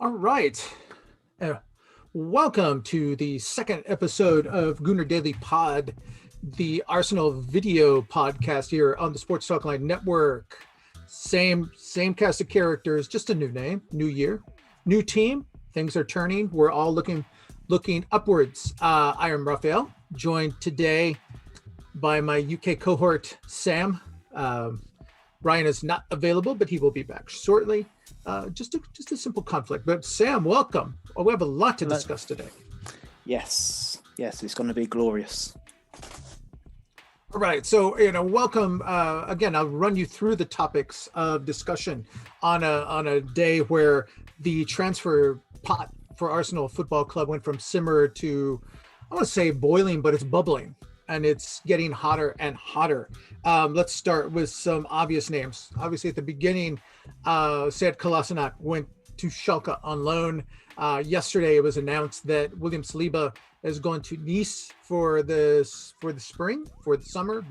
All right. Uh, Welcome to the second episode of Gooner Daily Pod, the Arsenal video podcast here on the Sports Talk Line Network. Same cast of characters, just a new name, new year, new team. Things are turning. We're all looking upwards. I am Raphael, joined today by my UK cohort, Sam. Ryan is not available, but he will be back shortly. Just a simple conflict. But Sam, welcome. Oh, we have a lot to discuss today. Yes, it's going to be glorious. All right, so welcome again. I'll run you through the topics of discussion on a day where the transfer pot for Arsenal Football Club went from simmer to, I want to say boiling, but it's bubbling. And it's getting hotter and hotter. Let's start with some obvious names. Obviously, at the beginning, Sead Kolasinac went to Schalke on loan. Yesterday, it was announced that William Saliba is going to Nice for the summer,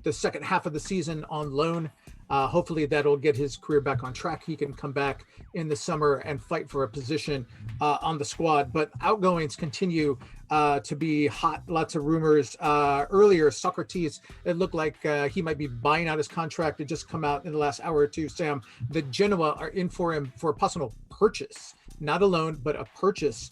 the second half of the season on loan. Hopefully, that'll get his career back on track. He can come back in the summer and fight for a position on the squad. But outgoings continue to be hot. Lots of rumors. Earlier, Socrates, it looked like he might be buying out his contract. It just come out in the last hour or two, Sam. The Genoa are in for him for a possible purchase, not a loan, but a purchase,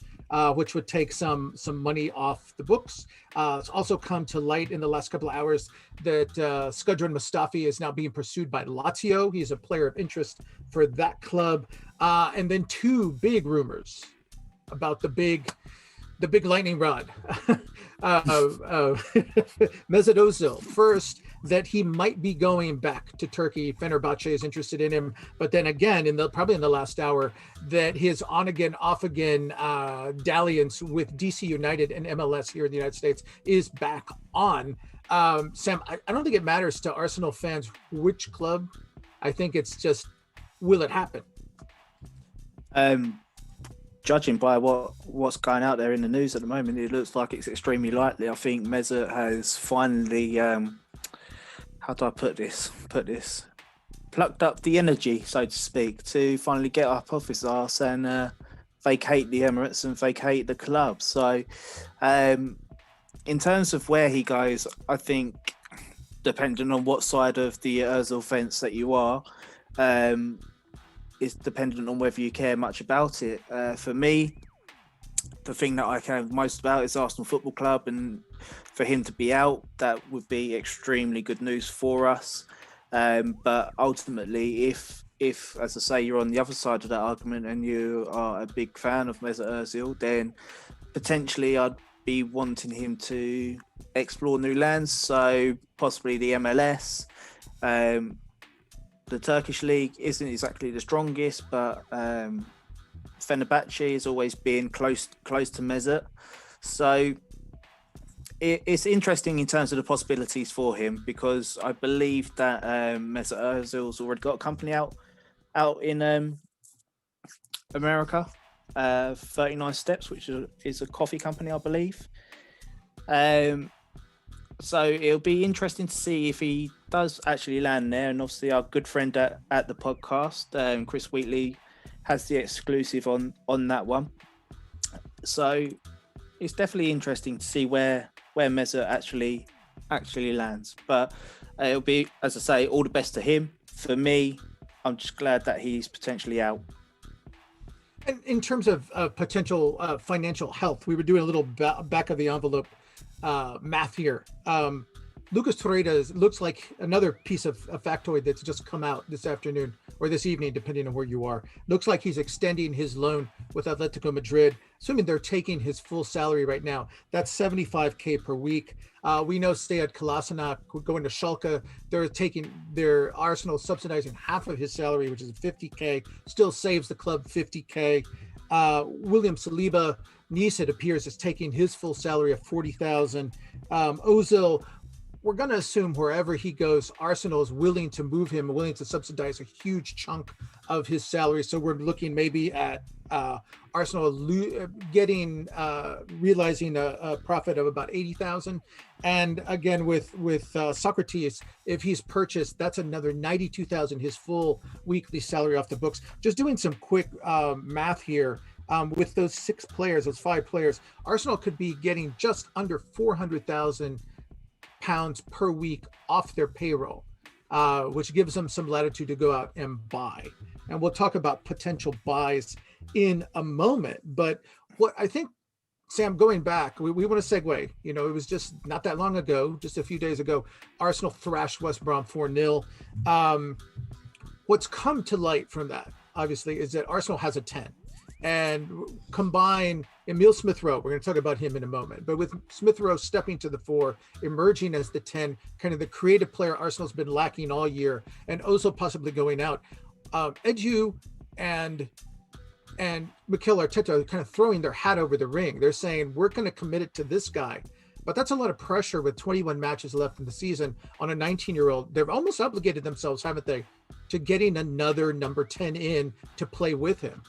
which would take some money off the books. It's also come to light in the last couple of hours that Shkodran Mustafi is now being pursued by Lazio. He's a player of interest for that club. And then two big rumors about the big lightning rod. Mesut Ozil. First, that he might be going back to Turkey. Fenerbahce is interested in him. But then again, probably in the last hour, that his on-again, off-again dalliance with DC United and MLS here in the United States is back on. Sam, I don't think it matters to Arsenal fans which club. I think it's just, will it happen? Judging by what's going out there in the news at the moment, it looks like it's extremely likely. I think Mesut has finally, how do I put this? Plucked up the energy, so to speak, to finally get up off his arse and vacate the Emirates and vacate the club. So, in terms of where he goes, I think, depending on what side of the Ozil fence that you are, is dependent on whether you care much about it. For me, the thing that I care most about is Arsenal Football Club, and for him to be out, that would be extremely good news for us. But ultimately, if as I say, you're on the other side of that argument and you are a big fan of Mesut Ozil, then potentially I'd be wanting him to explore new lands, so possibly the MLS. The Turkish league isn't exactly the strongest, but Fenerbahce has always been close to Mesut. So it's interesting in terms of the possibilities for him, because I believe that Mesut Ozil's already got a company out in America, 39 Steps, which is a coffee company, I believe. So it'll be interesting to see if he does actually land there. And obviously our good friend at the podcast, Chris Wheatley, has the exclusive on that one. So it's definitely interesting to see where Mesut actually lands. But it'll be, as I say, all the best to him. For me, I'm just glad that he's potentially out. And in terms of potential financial health, we were doing a little back of the envelope math here. Lucas Torreira looks like another piece of a factoid that's just come out this afternoon or this evening, depending on where you are. Looks like he's extending his loan with Atletico Madrid, assuming they're taking his full salary right now. That's $75K per week. We know Sead Kolasinac going to Schalke. They're Arsenal subsidizing half of his salary, which is $50K, still saves the club $50K. William Saliba, Nice, it appears, is taking his full salary of $40,000. Ozil, we're going to assume wherever he goes, Arsenal is willing to move him, willing to subsidize a huge chunk of his salary. So we're looking maybe at Arsenal getting realizing a profit of about 80,000. And again, with Socrates, if he's purchased, that's another 92,000, his full weekly salary off the books. Just doing some quick math here. With those 6 players, those 5 players, Arsenal could be getting just under 400,000 pounds per week off their payroll, which gives them some latitude to go out and buy. And we'll talk about potential buys in a moment. But what I think, Sam, going back, we want to segue. It was just not that long ago, just a few days ago, Arsenal thrashed West Brom 4-0. What's come to light from that, obviously, is that Arsenal has a 10. And combine Emile Smith-Rowe, we're going to talk about him in a moment, but with Smith-Rowe stepping to the 4, emerging as the 10, kind of the creative player Arsenal's been lacking all year, and Ozil possibly going out. Edu and Mikel Arteta are kind of throwing their hat over the ring. They're saying, we're going to commit it to this guy. But that's a lot of pressure with 21 matches left in the season on a 19-year-old. They've almost obligated themselves, haven't they, to getting another number 10 in to play with him.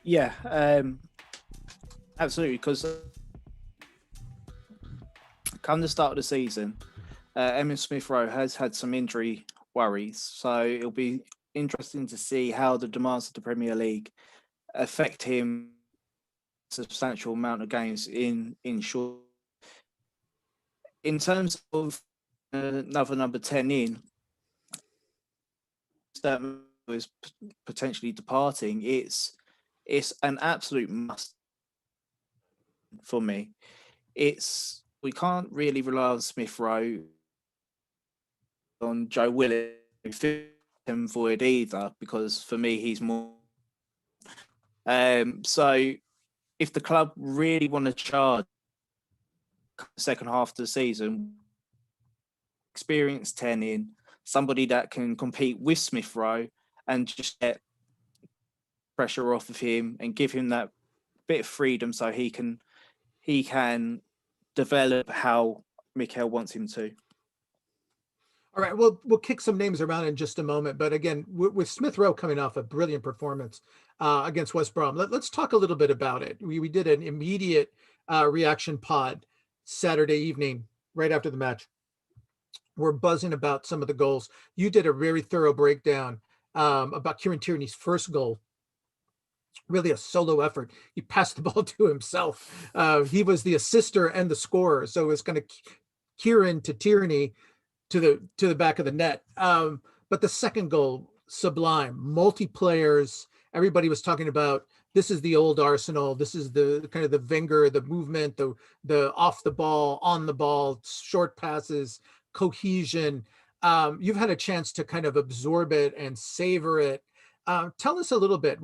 Yeah, absolutely. Because come the start of the season, Emile Smith-Rowe has had some injury worries. So it'll be interesting to see how the demands of the Premier League affect him a substantial amount of games in short. In terms of another number 10 in, that was potentially departing, it's an absolute must for me. We can't really rely on Smith-Rowe, on Joe Willock, him void either, because for me he's more. So if the club really want to charge the second half of the season, experienced 10 in, somebody that can compete with Smith-Rowe and just get pressure off of him and give him that bit of freedom so he can develop how Mikel wants him to. All right, we'll kick some names around in just a moment, but again, with Smith-Rowe coming off a brilliant performance against West Brom, let's talk a little bit about it. We did an immediate reaction pod Saturday evening right after the match. We're buzzing about some of the goals. You did a very thorough breakdown about Kieran Tierney's first goal. Really a solo effort. He passed the ball to himself. He was the assister and the scorer. So it's kind of Kieran to Tierney to the back of the net. But the second goal, sublime. Multi-players. Everybody was talking about, this is the old Arsenal. This is the kind of the Wenger, the movement, the off the ball, on the ball, short passes, cohesion. You've had a chance to kind of absorb it and savor it. Tell us a little bit.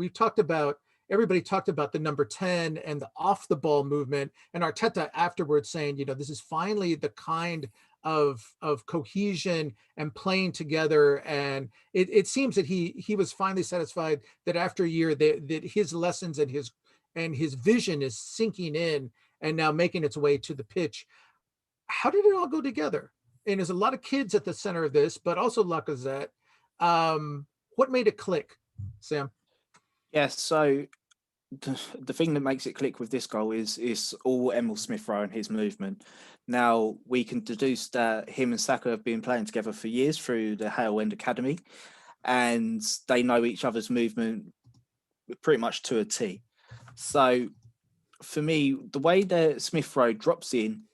Everybody talked about the number 10 and the off the ball movement, and Arteta afterwards saying, this is finally the kind of cohesion and playing together. And it seems that he was finally satisfied that after a year that his lessons and his vision is sinking in and now making its way to the pitch. How did it all go together? And there's a lot of kids at the center of this, but also Lacazette. What made it click, Sam? Yes, so the thing that makes it click with this goal is all Emile Smith-Rowe and his movement. Now, we can deduce that him and Saka have been playing together for years through the Hale End Academy, and they know each other's movement pretty much to a T. So, for me, the way that Smith-Rowe drops in,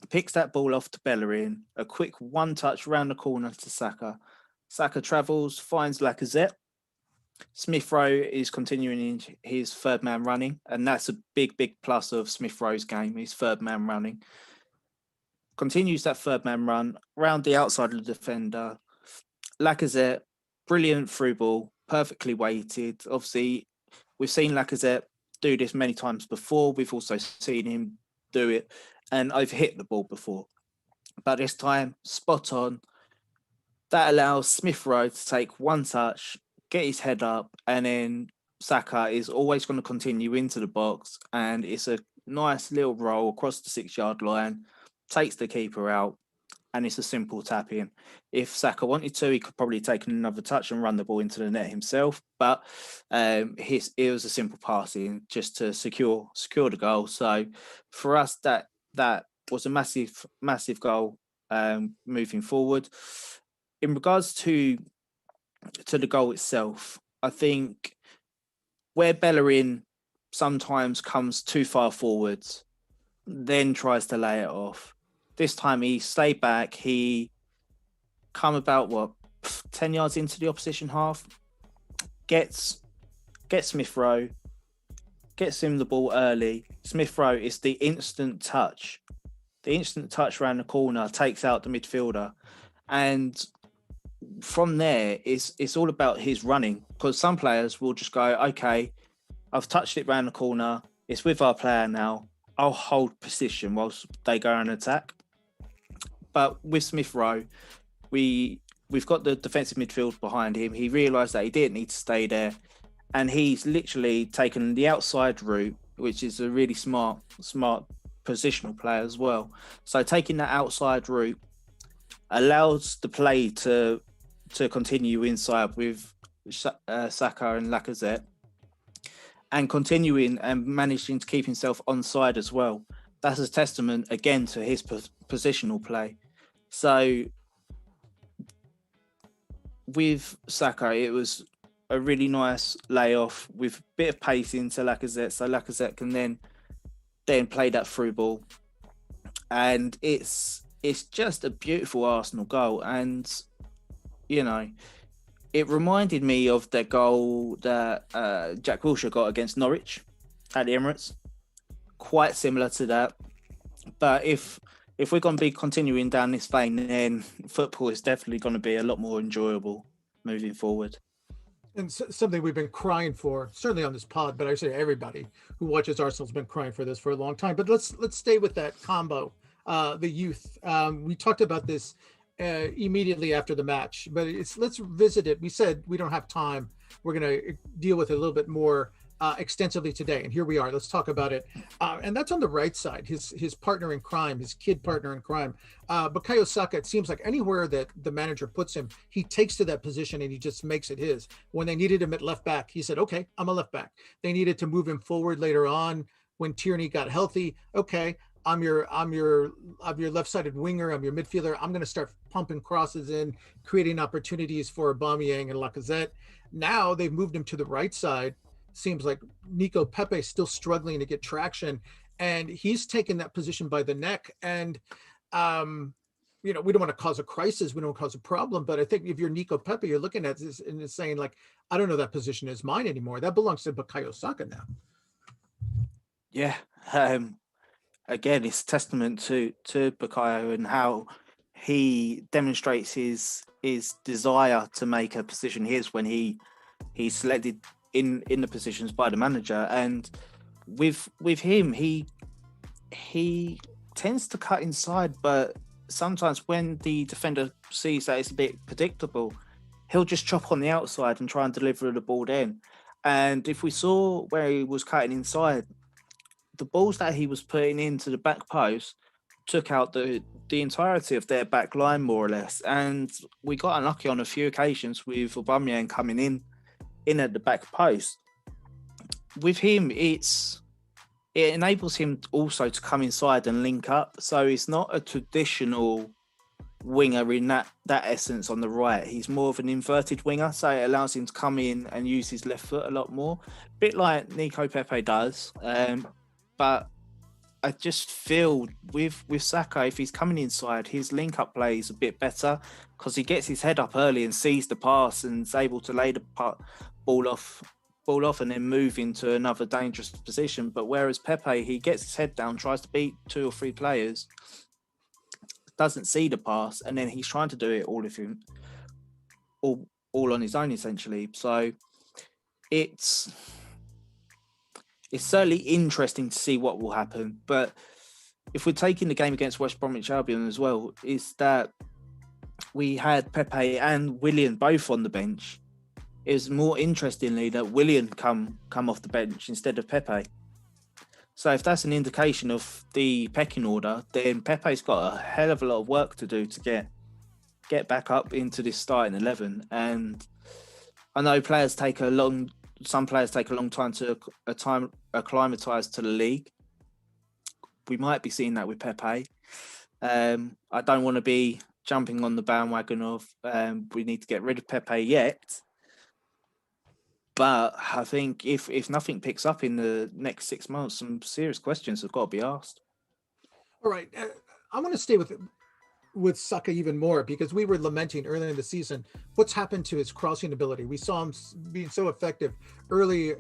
picks that ball off to Bellerin, a quick one-touch round the corner to Saka. Saka travels, finds Lacazette. Smith-Rowe is continuing his third man running, and that's a big plus of Smith-Rowe's game, his third man running. Continues that third man run around the outside of the defender. Lacazette, brilliant through ball, perfectly weighted. Obviously, we've seen Lacazette do this many times before. We've also seen him do it and overhit the ball before. But this time, spot on. That allows Smith-Rowe to take one touch, get his head up, and then Saka is always going to continue into the box, and it's a nice little roll across the 6-yard line takes the keeper out, and it's a simple tap in. If Saka wanted to, he could probably take another touch and run the ball into the net himself. But it was a simple pass in just to secure the goal. So for us, that was a massive goal moving forward. In regards to the goal itself, I think where Bellerin sometimes comes too far forwards, then tries to lay it off. This time he stayed back. He come about 10 yards into the opposition half, gets Smith Rowe, gets him the ball early. Smith Rowe is the instant touch around the corner, takes out the midfielder, and from there it's all about his running, because some players will just go, okay, I've touched it round the corner, it's with our player now, I'll hold position whilst they go and attack. But with Smith Rowe, we've got the defensive midfield behind him. He realised that he didn't need to stay there, and he's literally taken the outside route, which is a really smart positional play as well. So taking that outside route allows the play to continue inside with Saka and Lacazette, and continuing and managing to keep himself onside as well. That's a testament again to his positional play. So with Saka, it was a really nice layoff with a bit of pace into Lacazette, so Lacazette can then play that through ball, and it's just a beautiful Arsenal goal. And it reminded me of the goal that Jack Wilshere got against Norwich at the Emirates. Quite similar to that. But if we're going to be continuing down this vein, then football is definitely going to be a lot more enjoyable moving forward. And something we've been crying for, certainly on this pod, but I say everybody who watches Arsenal's been crying for this for a long time. But let's stay with that combo, the youth. We talked about this immediately after the match, but let's visit it. We said we don't have time. We're going to deal with it a little bit more extensively today, and here we are. Let's talk about it. And that's on the right side, his partner in crime, his kid partner in crime. Bukayo Saka, it seems like anywhere that the manager puts him, he takes to that position and he just makes it his. When they needed him at left back, he said, okay, I'm a left back. They needed to move him forward later on when Tierney got healthy. Okay, I'm your left-sided winger. I'm your midfielder. I'm going to start pumping crosses in, creating opportunities for Aubameyang and Lacazette. Now they've moved him to the right side. Seems like Nico Pepe is still struggling to get traction, and he's taken that position by the neck. And we don't want to cause a crisis, we don't cause a problem, but I think if you're Nico Pepe, you're looking at this and it's saying, like, I don't know, that position is mine anymore. That belongs to Bukayo Saka now. Yeah. Again, it's testament to Bukayo and how he demonstrates his desire to make a position his when he's selected in the positions by the manager. And with him, he tends to cut inside, but sometimes when the defender sees that it's a bit predictable, he'll just chop on the outside and try and deliver the ball in. And if we saw where he was cutting inside, the balls that he was putting into the back post took out the entirety of their back line, more or less. And we got unlucky on a few occasions with Aubameyang coming in at the back post. With him, it enables him also to come inside and link up. So he's not a traditional winger in that essence on the right. He's more of an inverted winger, so it allows him to come in and use his left foot a lot more, a bit like Nico Pepe does. But I just feel with Saka, if he's coming inside, his link-up play is a bit better because he gets his head up early and sees the pass and is able to lay the ball off and then move into another dangerous position. But whereas Pepe, he gets his head down, tries to beat 2 or 3 players, doesn't see the pass, and then he's trying to do it all on his own, essentially. So it's certainly interesting to see what will happen. But if we're taking the game against West Bromwich Albion as well, is that we had Pepe and Willian both on the bench. It was more interestingly that Willian come off the bench instead of Pepe. So if that's an indication of the pecking order, then Pepe's got a hell of a lot of work to do to get back up into this starting 11. And I know some players take a long time to acclimatise to the league. We might be seeing that with Pepe. I don't want to be jumping on the bandwagon of we need to get rid of Pepe yet. But I think if nothing picks up in the next 6 months, some serious questions have got to be asked. All right. I want to stay with Saka even more, because we were lamenting earlier in the season what's happened to his crossing ability. We saw him being so effective early,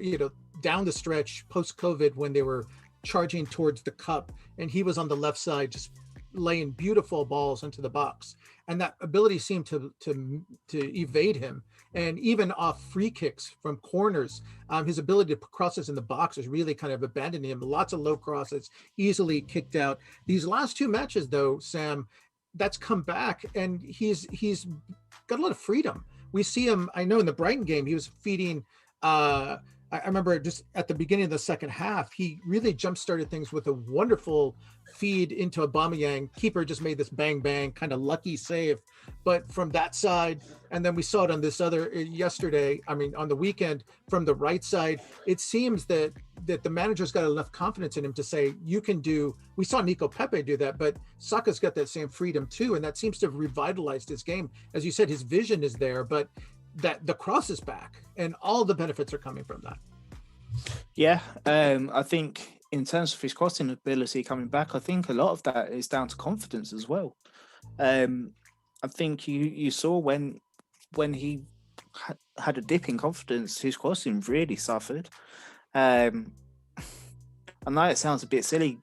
down the stretch post-COVID when they were charging towards the cup, and he was on the left side just laying beautiful balls into the box, and that ability seemed to evade him. And even off free kicks from corners, his ability to put crosses in the box is really kind of abandoning him. Lots of low crosses, easily kicked out. These last two matches, though, Sam, that's come back, and he's got a lot of freedom. We see him, I know in the Brighton game, he was feeding, I remember just at the beginning of the second half, he really jump-started things with a wonderful feed into Aubameyang. Keeper just made this bang-bang kind of lucky save. But from that side, and then we saw it on this other yesterday, on the weekend, from the right side, it seems that the manager's got enough confidence in him to say, you can do, we saw Nico Pepe do that, but Saka's got that same freedom too, and that seems to have revitalized his game. As you said, his vision is there, but that the cross is back, and all the benefits are coming from that. Yeah, I think in terms of his crossing ability coming back, I think a lot of that is down to confidence as well. I think you saw when he had a dip in confidence, his crossing really suffered. I know it sounds a bit silly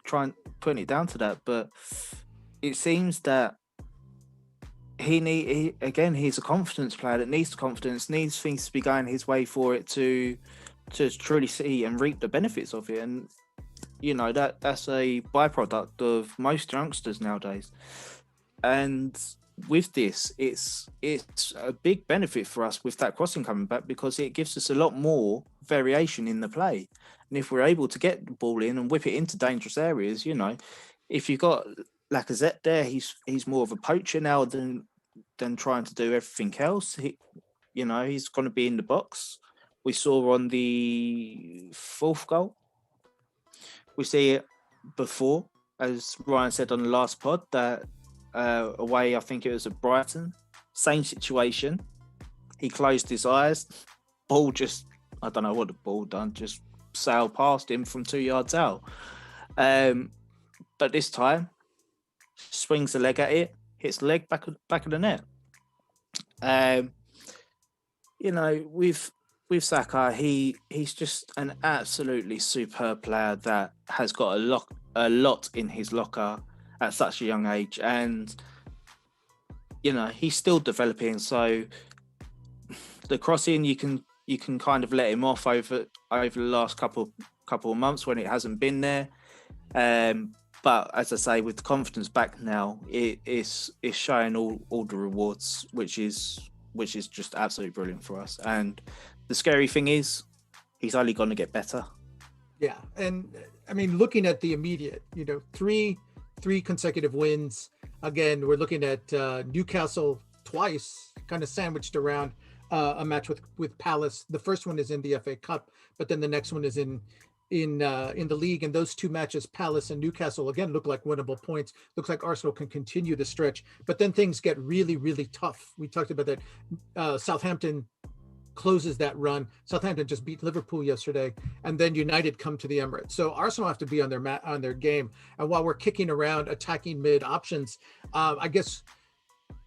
putting it down to that, but it seems that he's a confidence player that needs confidence, needs things to be going his way for it to truly see and reap the benefits of it. And that's a byproduct of most youngsters nowadays. And with this, it's a big benefit for us with that crossing coming back, because it gives us a lot more variation in the play. And if we're able to get the ball in and whip it into dangerous areas, if you've got Lacazette there, he's more of a poacher now than trying to do everything else. He's going to be in the box. We saw on the fourth goal, we see it before, as Ryan said on the last pod, that away, I think it was at Brighton, same situation. He closed his eyes, ball just, I don't know what the ball done, just sailed past him from 2 yards out. But this time, swings the leg at it, hits the leg back of the net. With Saka, he's just an absolutely superb player that has got a lot in his locker at such a young age, and he's still developing. So the crossing, you can kind of let him off over the last couple of months when it hasn't been there. But as I say, with the confidence back now, it's showing all the rewards, which is just absolutely brilliant for us. And the scary thing is, he's only going to get better. Yeah, and looking at the immediate, three consecutive wins. Again, we're looking at Newcastle twice, kind of sandwiched around a match with Palace. The first one is in the FA Cup, but then the next one is in the league. And those two matches, Palace and Newcastle, again, look like winnable points. Looks like Arsenal can continue the stretch, but then things get really, really tough. We talked about that. Southampton closes that run. Southampton just beat Liverpool yesterday, and then United come to the Emirates. So Arsenal have to be on their game. And while we're kicking around attacking mid options, I guess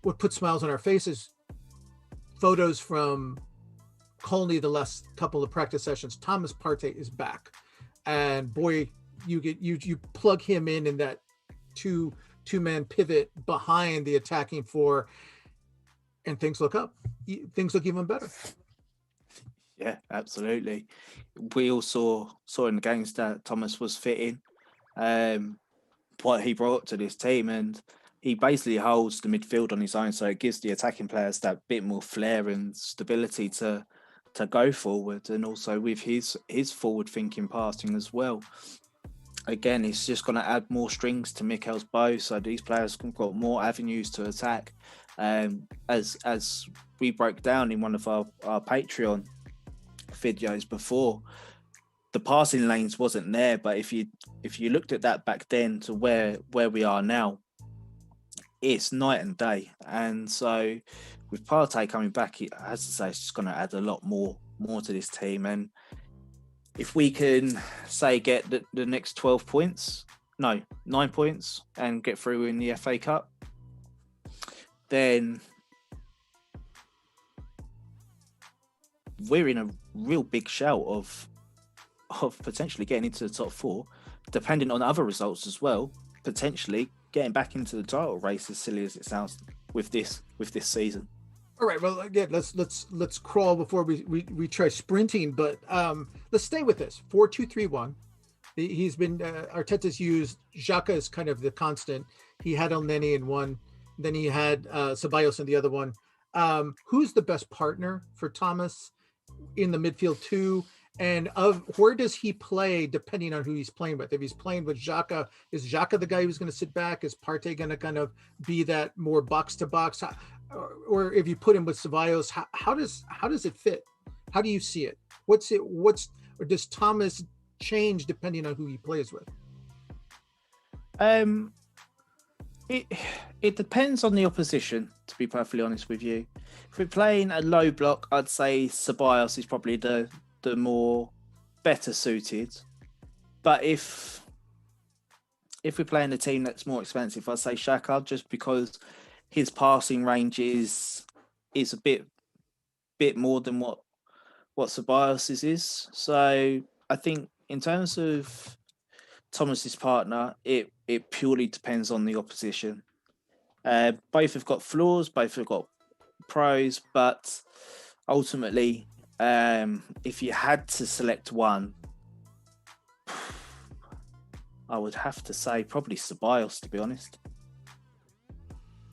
what put smiles on our faces, photos from Colney the last couple of practice sessions. Thomas Partey is back, and boy, you plug him in that two-man pivot behind the attacking four, and things look up. Things look even better. Yeah, absolutely. We all saw in the games that Thomas was fitting, what he brought to this team, and he basically holds the midfield on his own, so it gives the attacking players that bit more flair and stability to go forward, and also with his forward thinking passing as well. again, it's just going to add more strings to Mikel's bow, so these players have got more avenues to attack. As we broke down in one of our Patreon videos before, the passing lanes wasn't there, but if you looked at that back then to where we are now, it's night and day. And so with Partey coming back, it has to say it's just going to add a lot more to this team. And if we can say get the next 9 points and get through in the FA Cup, then we're in a real big shout of potentially getting into the top 4, depending on other results as well, potentially getting back into the title race, as silly as it sounds, with this season. All right. Well, again, let's crawl before we try sprinting. But let's stay with this 4-2-3-1. He's been Arteta's used Xhaka as kind of the constant. He had Elneny in one, then he had Ceballos in the other one. Who's the best partner for Thomas in the midfield too? And where does he play depending on who he's playing with? If he's playing with Xhaka, is Xhaka the guy who's going to sit back? Is Partey going to kind of be that more box to box? Or if you put him with Ceballos, how does it fit? How do you see it? Or does Thomas change depending on who he plays with? It depends on the opposition, to be perfectly honest with you. If we're playing a low block, I'd say Ceballos is probably the more better suited. But if we're playing a team that's more expensive, I'd say Xhaka, just because his passing range is a bit more than what Ceballos is. So I think in terms of Thomas's partner, it purely depends on the opposition. Both have got flaws, both have got pros, but ultimately, if you had to select one, I would have to say probably Ceballos, to be honest.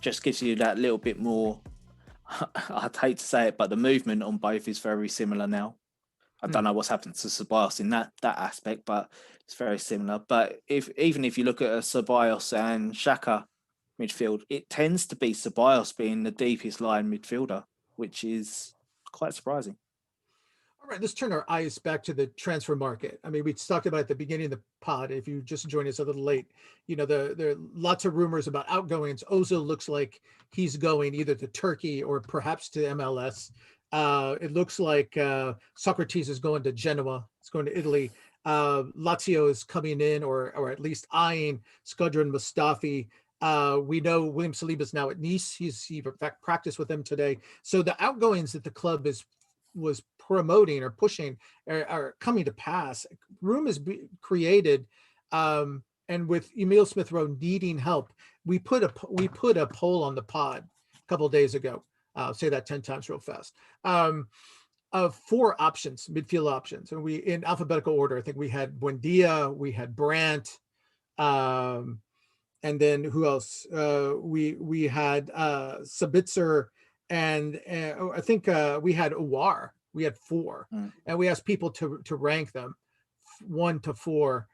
Just gives you that little bit more. I'd hate to say it, but the movement on both is very similar now. I don't know what's happened to Ceballos in that aspect, but it's very similar. But even if you look at a Ceballos and Xhaka midfield, it tends to be Ceballos being the deepest line midfielder, which is quite surprising. All right, let's turn our eyes back to the transfer market. I mean, we talked about at the beginning of the pod. If you just joined us a little late, there are lots of rumors about outgoings. Ozil looks like he's going either to Turkey or perhaps to MLS. It looks like Socrates is going to Genoa. It's going to Italy. Lazio is coming in, or at least eyeing Skodran Mustafi. We know William Saliba is now at Nice. He in fact practiced with them today. So the outgoings that the club was promoting or pushing are coming to pass. Room is created, and with Emile Smith Rowe needing help, we put a poll on the pod a couple of days ago. I'll say that 10 times real fast. Of 4 options, midfield options, and we in alphabetical order. I think we had Buendia, we had Brandt, and then who else? We had Sabitzer, and I think we had Awar. We had 4, and we asked people to rank them 1 to 4.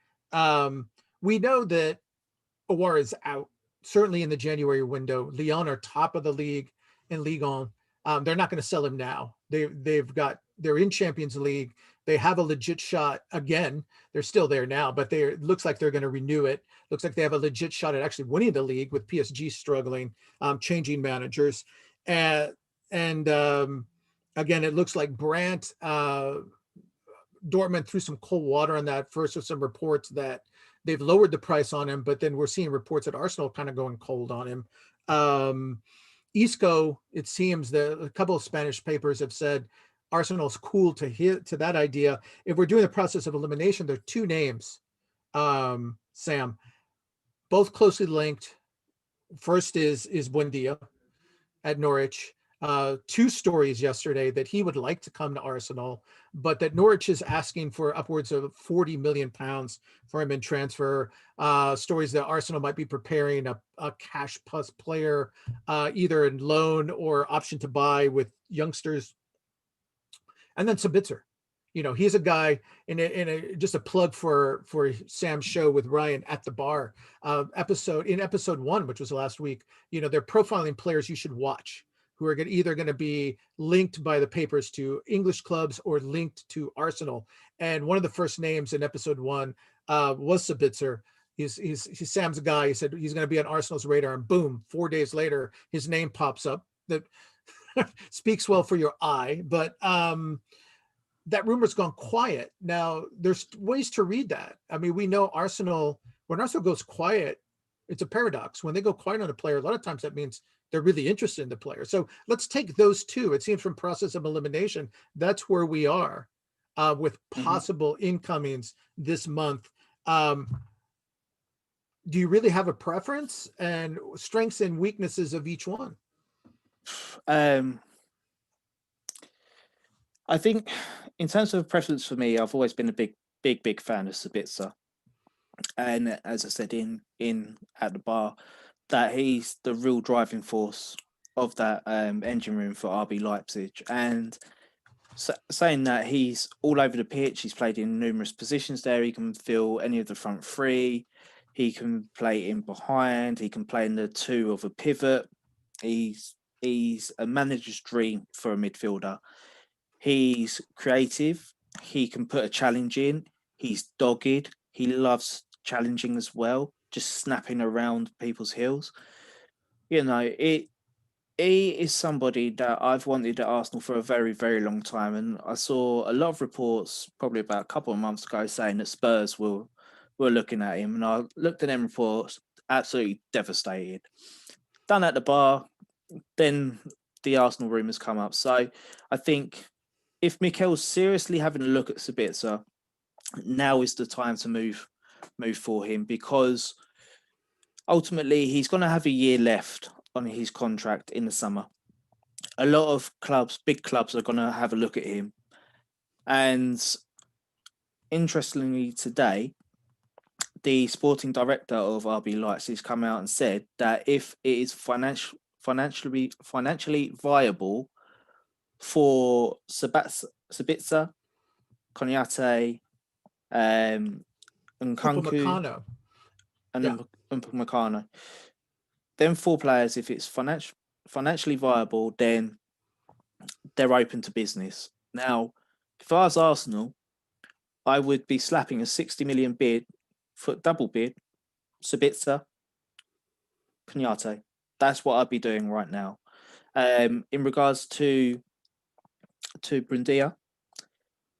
We know that Awar is out, certainly in the January window. Lyon are top of the league in Ligue 1. They're not going to sell him now. They're in Champions League. They have a legit shot again. They're still there now, but it looks like they're going to renew it. Looks like they have a legit shot at actually winning the league, with PSG struggling, changing managers. Again, it looks like Brandt, Dortmund threw some cold water on that first with some reports that they've lowered the price on him, but then we're seeing reports that Arsenal kind of going cold on him. Isco, it seems that a couple of Spanish papers have said Arsenal's cool to that idea. If we're doing the process of elimination, there are 2 names, Sam, both closely linked. First is Buendia at Norwich. 2 stories yesterday that he would like to come to Arsenal, but that Norwich is asking for upwards of £40 million for him in transfer. Stories that Arsenal might be preparing a cash plus player, either in loan or option to buy with youngsters. And then Sabitzer. He's a guy just a plug for Sam's show with Ryan at the bar episode 1, which was last week. They're profiling players you should watch who are either going to be linked by the papers to English clubs or linked to Arsenal. And one of the first names in episode 1 was Sabitzer. He's Sam's guy. He said he's going to be on Arsenal's radar, and boom, 4 days later, his name pops up. That speaks well for your eye, but that rumor's gone quiet. Now, there's ways to read that. I mean, we know when Arsenal goes quiet, it's a paradox. When they go quiet on a player, a lot of times that means they're really interested in the player. So let's take those two. It seems from process of elimination, that's where we are with possible incomings this month. Do you really have a preference and strengths and weaknesses of each one? I think in terms of preference for me, I've always been a big fan of Sabitzer. And as I said in at the bar, that he's the real driving force of that engine room for RB Leipzig. And saying that, he's all over the pitch. He's played in numerous positions there. He can fill any of the front three. He can play in behind. He can play in the two of a pivot. He's a manager's dream for a midfielder. He's creative. He can put a challenge in. He's dogged. He loves challenging as well, just snapping around people's heels. He is somebody that I've wanted at Arsenal for a very, very long time. And I saw a lot of reports probably about a couple of months ago saying that Spurs were looking at him. And I looked at them reports, absolutely devastated. Done at the bar, then the Arsenal rumours come up. So I think if Mikel's seriously having a look at Sabitzer, now is the time to move for him, because ultimately he's going to have a year left on his contract in the summer. A lot of clubs, big clubs, are going to have a look at him. And interestingly, today, the sporting director of RB Leipzig has come out and said that if it is financially viable for Sabitzer, Konaté, and Nkunku, and Upamecano, them 4 players, if it's financially viable, then they're open to business. Now, if I was Arsenal, I would be slapping a 60 million bid for double bid, Sabitzer, Konaté. That's what I'd be doing right now. In regards to Buendia,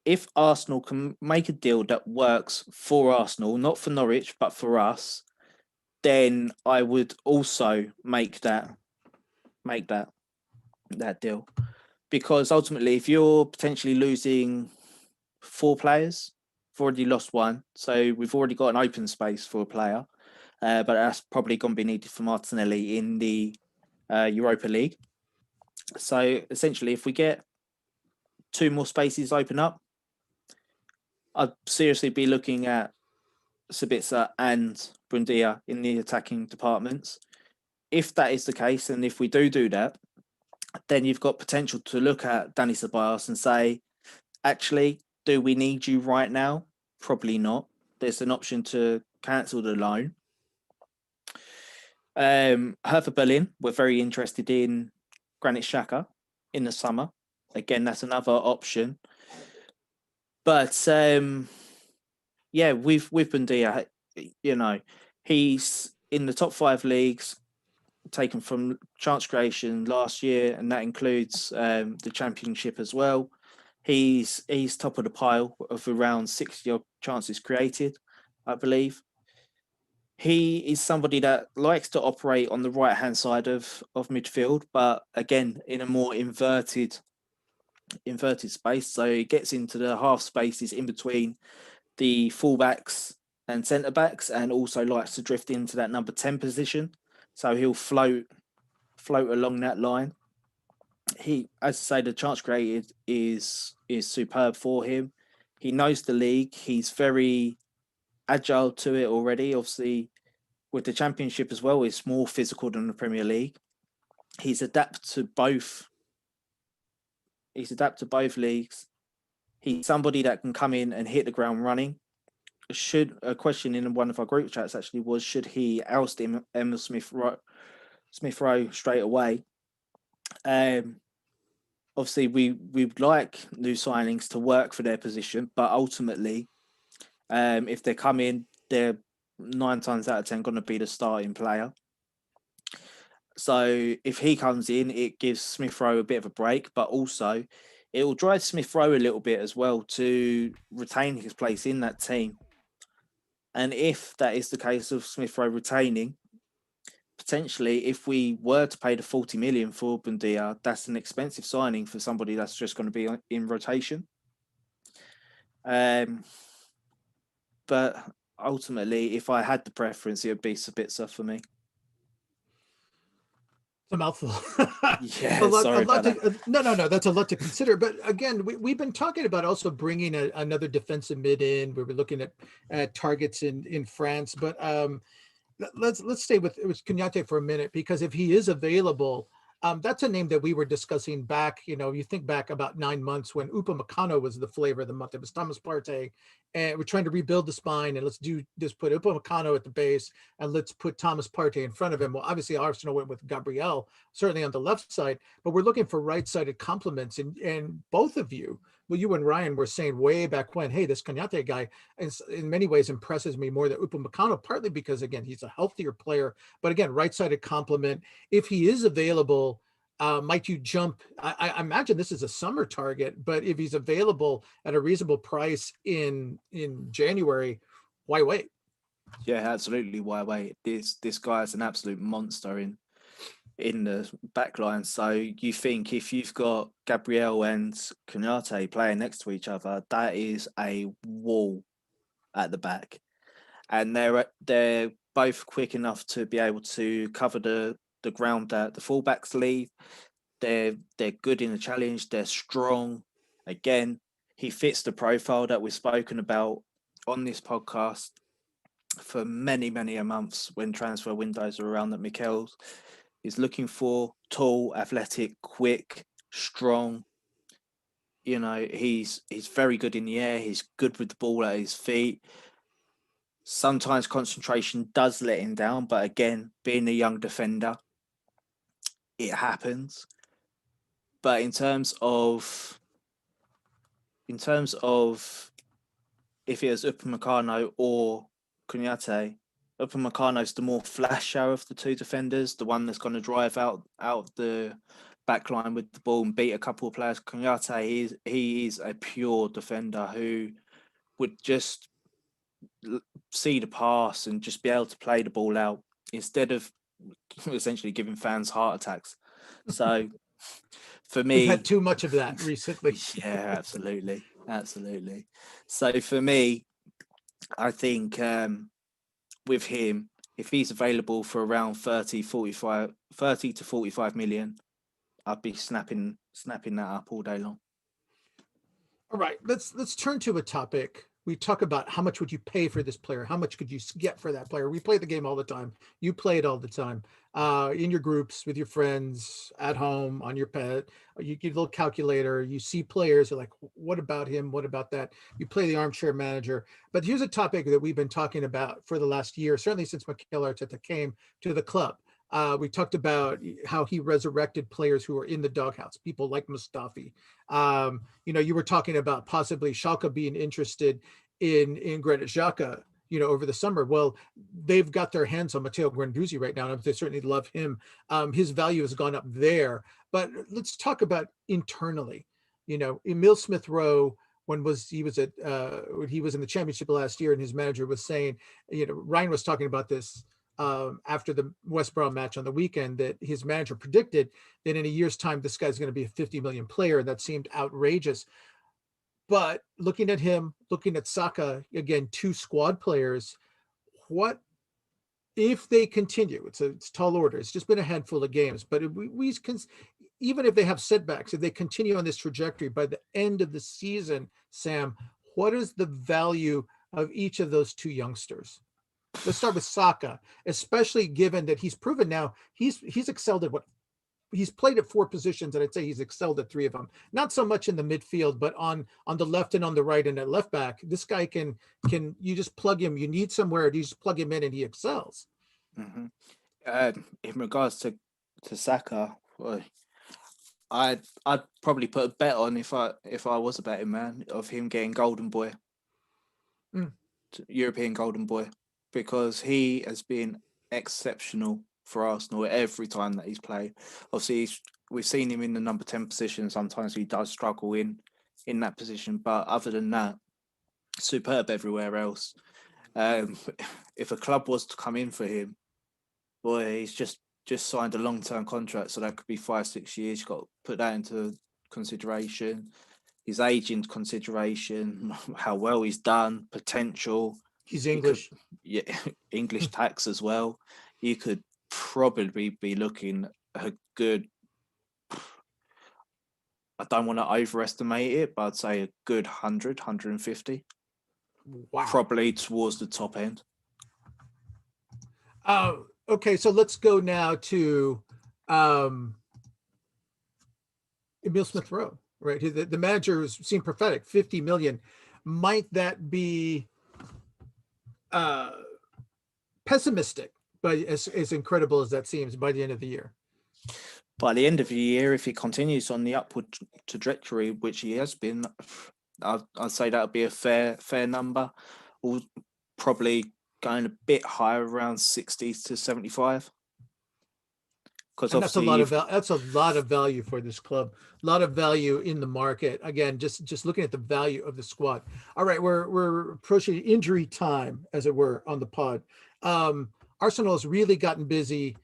if Arsenal can make a deal that works for Arsenal, not for Norwich, but for us, then I would also make that deal. Because ultimately, if you're potentially losing 4 players, we've already lost 1, so we've already got an open space for a player, but that's probably going to be needed for Martinelli in the Europa League. So essentially, if we get 2 more spaces open up, I'd seriously be looking at Sabitzer and Buendia in the attacking departments. If that is the case, and if we do that, then you've got potential to look at Dani Ceballos and say, actually, do we need you right now? Probably not. There's an option to cancel the loan. Hertha Berlin, we're very interested in Granit Xhaka in the summer. Again, that's another option. But with Buendia, he's in the top 5 leagues, taken from chance creation last year, and that includes the Championship as well. He's top of the pile of around 60 chances created, I believe. He is somebody that likes to operate on the right-hand side of midfield, but again, in a more inverted space. So he gets into the half spaces in between the fullbacks and centre-backs, and also likes to drift into that number 10 position. So he'll float along that line. He, as I say, the chance created is superb for him. He knows the league. He's very agile to it already. Obviously, with the Championship as well, it's more physical than the Premier League. He's adapted to both leagues. He's somebody that can come in and hit the ground running. A question in one of our group chats actually was, should he oust Emil Smith Rowe straight away? Obviously, we'd like new signings to work for their position, but ultimately, if they come in, they're 9 times out of 10 going to be the starting player. So if he comes in, it gives Smith Rowe a bit of a break, but also it will drive Smith Rowe a little bit as well to retain his place in that team. And if that is the case of Smith Rowe retaining, potentially, if we were to pay the 40 million for Bundia, that's an expensive signing for somebody that's just going to be in rotation. But ultimately, if I had the preference, it would be Sabitzer for me. It's a mouthful. Yeah, sorry about that. No, that's a lot to consider. But again, we've been talking about also bringing another defensive mid in. We were looking at targets in France, but let's stay with Konaté for a minute, because if he is available, that's a name that we were discussing back. You think back about 9 months when Upamecano was the flavor of the month. It was Thomas Partey, and we're trying to rebuild the spine, and let's just put Upamecano at the base, and let's put Thomas Partey in front of him. Well, obviously Arsenal went with Gabriel, certainly on the left side, but we're looking for right-sided complements, and both of you, well, you and Ryan were saying way back when, hey, this Konaté guy in many ways impresses me more than Upamecano, partly because, again, he's a healthier player, but again, right-sided complement. If he is available, might you jump? I imagine this is a summer target, but if he's available at a reasonable price in January, why wait? Yeah, absolutely. Why wait? This guy is an absolute monster in the back line. So you think if you've got Gabriel and Konaté playing next to each other, that is a wall at the back, and they're both quick enough to be able to cover the ground that the fullbacks leave. They're good in the challenge. They're strong. Again, he fits the profile that we've spoken about on this podcast for many months when transfer windows are around, that Mikel's is looking for: tall, athletic, quick, strong. He's very good in the air. He's good with the ball at his feet. Sometimes concentration does let him down, but again, being a young defender, it happens. But in terms of if it was Upamecano or Konaté, Upamecano's the more flash show of the two defenders, the one that's going to drive out the back line with the ball and beat a couple of players. Konaté, he is a pure defender who would just see the pass and just be able to play the ball out instead of essentially giving fans heart attacks. So for me, we've had too much of that recently. Yeah, absolutely. So for me, I think with him, if he's available for around 30 to 45 million, I'd be snapping that up all day long. All right, let's turn to a topic. We talk about how much would you pay for this player? How much could you get for that player? We play the game all the time. You play it all the time, in your groups, with your friends, at home, on your pet. You get a little calculator. You see players. You're like, what about him? What about that? You play the armchair manager. But here's a topic that we've been talking about for the last year, certainly since Mikel Arteta came to the club. We talked about how he resurrected players who were in the doghouse, people like Mustafi. You were talking about possibly Schalke being interested in Granit Xhaka, over the summer. Well, they've got their hands on Matteo Guendouzi right now, and they certainly love him. His value has gone up there. But let's talk about internally. Emil Smith Rowe, when he was in the championship last year, and his manager was saying, Ryan was talking about this after the West Brom match on the weekend, that his manager predicted that in a year's time, this guy's going to be a 50 million player. That seemed outrageous. But looking at him, looking at Saka, again, 2 squad players, what if they continue? It's tall order. It's just been a handful of games, but even if they have setbacks, if they continue on this trajectory by the end of the season, Sam, what is the value of each of those 2 youngsters? Let's start with Saka, especially given that he's proven now he's excelled at he's played at 4 positions, and I'd say he's excelled at 3 of them. Not so much in the midfield, but on the left and on the right and at left back. This guy can you just plug him. You need somewhere, you just plug him in, and he excels. Mm-hmm. In regards to Saka, well, I'd probably put a bet on if I was a betting man of him getting Golden Boy, European Golden Boy, because he has been exceptional for Arsenal every time that he's played. Obviously, we've seen him in the number 10 position. Sometimes he does struggle in that position, but other than that, superb everywhere else. If a club was to come in for him, boy, he's just signed a long-term contract, so that could be 5-6 years. You've got to put that into consideration. His age into consideration, how well he's done, potential. He's English. English tax as well. You could probably be looking a good, I don't want to overestimate it, but I'd say a good 100, 150. Wow. Probably towards the top end. Okay, so let's go now to Emile Smith Rowe, right? The manager seemed prophetic, 50 million. Might that be pessimistic, but as incredible as that seems by the end of the year? By the end of the year, if he continues on the upward trajectory, which he has been, I'd say that would be a fair number. We'll probably going a bit higher, around 60 to 75. Because that's a lot of value for this club. A lot of value in the market. Again, just looking at the value of the squad. All right, we're approaching injury time, as it were, on the pod. Arsenal has really gotten busy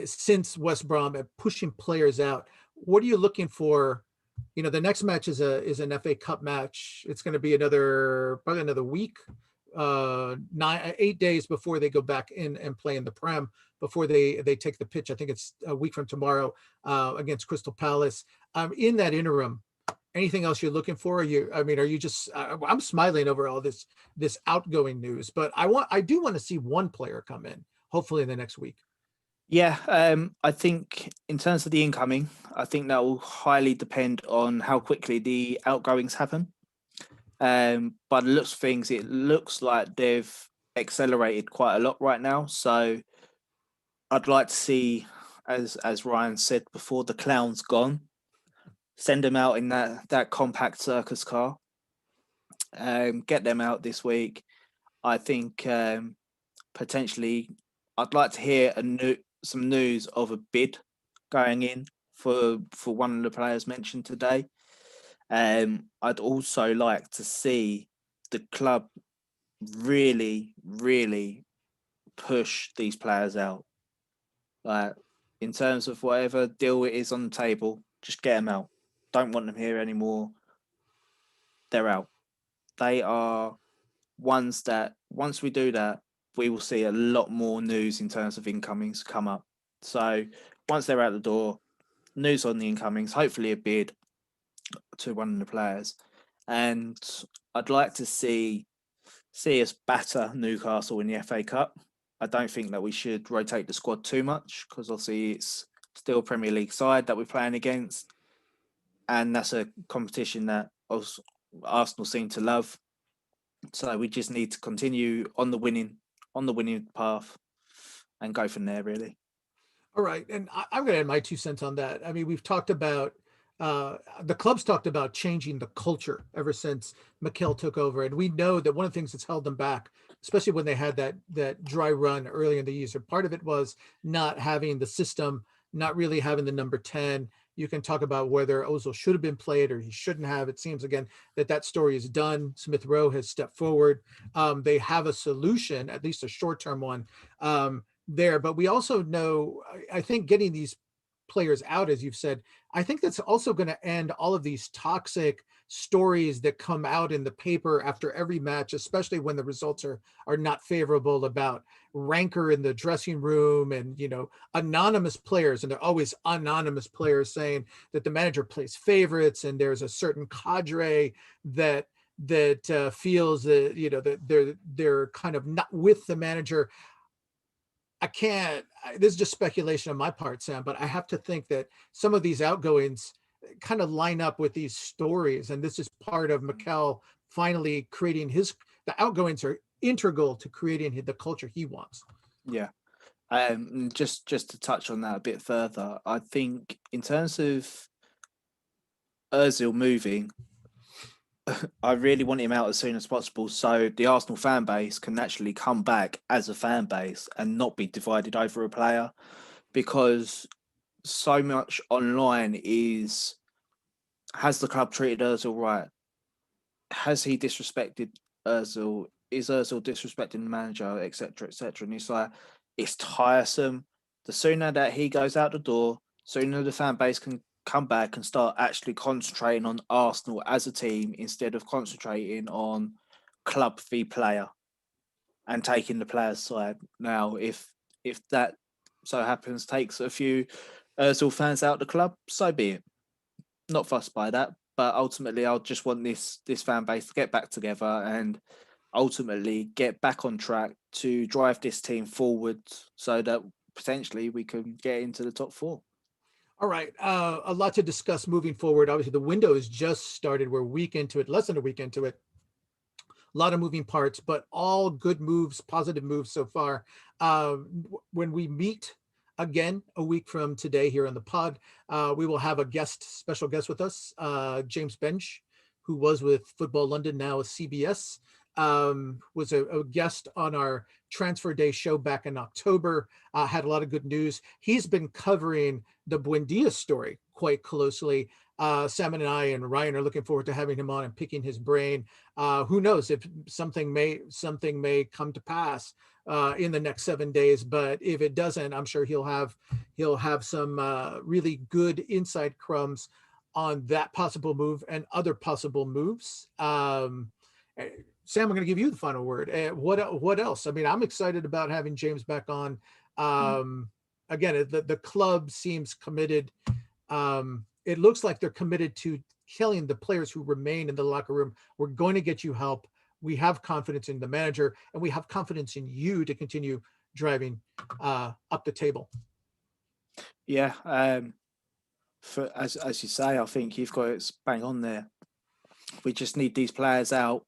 since West Brom at pushing players out. What are you looking for? The next match is an FA Cup match. It's going to be probably another week, 8 days before they go back in and play in the Prem, before they take the pitch. I think it's a week from tomorrow against Crystal Palace. In that interim, anything else you're looking for? Are you just? I'm smiling over all this outgoing news, but I do want to see one player come in, hopefully in the next week. Yeah, I think in terms of the incoming, I think that will highly depend on how quickly the outgoings happen. By the looks of things, it looks like they've accelerated quite a lot right now. So I'd like to see, as Ryan said before, the clown's gone. Send them out in that compact circus car. Get them out this week. I think potentially I'd like to hear some news of a bid going in for one of the players mentioned today. I'd also like to see the club really, really push these players out. In terms of whatever deal it is on the table, just get them out. Don't want them here anymore. They're out. They are ones that, once we do that, we will see a lot more news in terms of incomings come up. So once they're out the door, news on the incomings, hopefully a bid to one of the players. And I'd like to see us batter Newcastle in the FA Cup. I don't think that we should rotate the squad too much, because obviously it's still a Premier League side that we're playing against. And that's a competition that Arsenal seem to love. So we just need to continue on the winning path and go from there, really. All right. And I'm going to add my 2 cents on that. I mean, we've talked about, the club's talked about changing the culture ever since Mikel took over. And we know that one of the things that's held them back, especially when they had that dry run early in the year, part of it was not having the system, not really having the number 10. You can talk about whether Ozil should have been played or he shouldn't have. It seems, again, that story is done. Smith Rowe has stepped forward. They have a solution, at least a short-term one, there. But we also know, I think getting these players out, as you've said, I think that's also going to end all of these toxic stories that come out in the paper after every match, especially when the results are not favorable, about rancor in the dressing room and, anonymous players. And they're always anonymous players saying that the manager plays favorites, and there's a certain cadre that feels that, that they're kind of not with the manager. this is just speculation on my part, Sam, but I have to think that some of these outgoings kind of line up with these stories. And this is part of Mikel finally creating the outgoings are integral to creating the culture he wants. Yeah. Just to touch on that a bit further, I think in terms of Ozil moving, I really want him out as soon as possible so the Arsenal fan base can actually come back as a fan base and not be divided over a player, because so much online is, has the club treated Ozil right? Has he disrespected Ozil? Is Ozil disrespecting the manager, etc., etc.? And it's like, it's tiresome. The sooner that he goes out the door, sooner the fan base can come back and start actually concentrating on Arsenal as a team instead of concentrating on club v player and taking the player's side. Now, if that so happens takes a few Ozil fans out the club, so be it. Not fussed by that, but ultimately, I'll just want this fan base to get back together and ultimately get back on track to drive this team forward so that potentially we can get into the top four. All right. A lot to discuss moving forward. Obviously, the window has just started. We're a week into it, less than a week into it. A lot of moving parts, but all good moves, positive moves so far. When we meet again a week from today here on the pod, we will have a special guest with us, James Bench, who was with Football London, now at CBS. Was a guest on our transfer day show back in October, had a lot of good news. He's been covering the Buendia story quite closely. Sam and I and Ryan are looking forward to having him on and picking his brain. Who knows if something may come to pass in the next 7 days, but if it doesn't, I'm sure he'll have some really good inside crumbs on that possible move and other possible moves. Sam, I'm going to give you the final word. What else? I mean, I'm excited about having James back on. Again, the club seems committed. It looks like they're committed to killing the players who remain in the locker room. We're going to get you help. We have confidence in the manager, and we have confidence in you to continue driving up the table. Yeah. As you say, I think you've got it bang on there. We just need these players out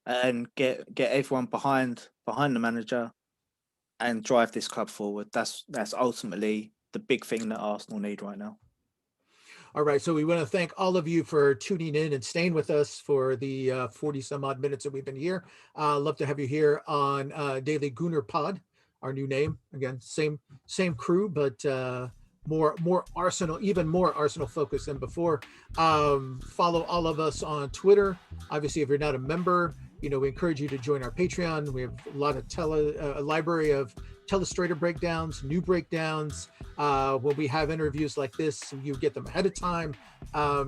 and get everyone behind the manager and drive this club forward. That's ultimately the big thing that Arsenal need right now. All right, so we want to thank all of you for tuning in and staying with us for the 40 some odd minutes that we've been here. Love to have you here on Daily Gooner Pod, our new name. Again, same crew, but more Arsenal, even more Arsenal focused than before. Follow all of us on Twitter. Obviously, if you're not a member, we encourage you to join our Patreon. We have a lot of a library of telestrator breakdowns, new breakdowns. When we have interviews like this, you get them ahead of time.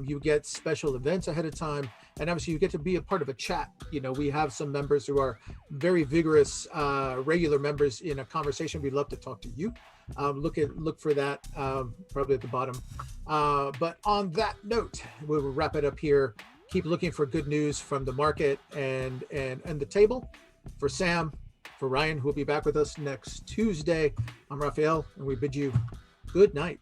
You get special events ahead of time. And obviously you get to be a part of a chat. We have some members who are very vigorous, regular members in a conversation. We'd love to talk to you. Look for that probably at the bottom. But on that note, we'll wrap it up here. Keep looking for good news from the market and the table. For Sam, for Ryan, who will be back with us next Tuesday, I'm Raphael, and we bid you good night.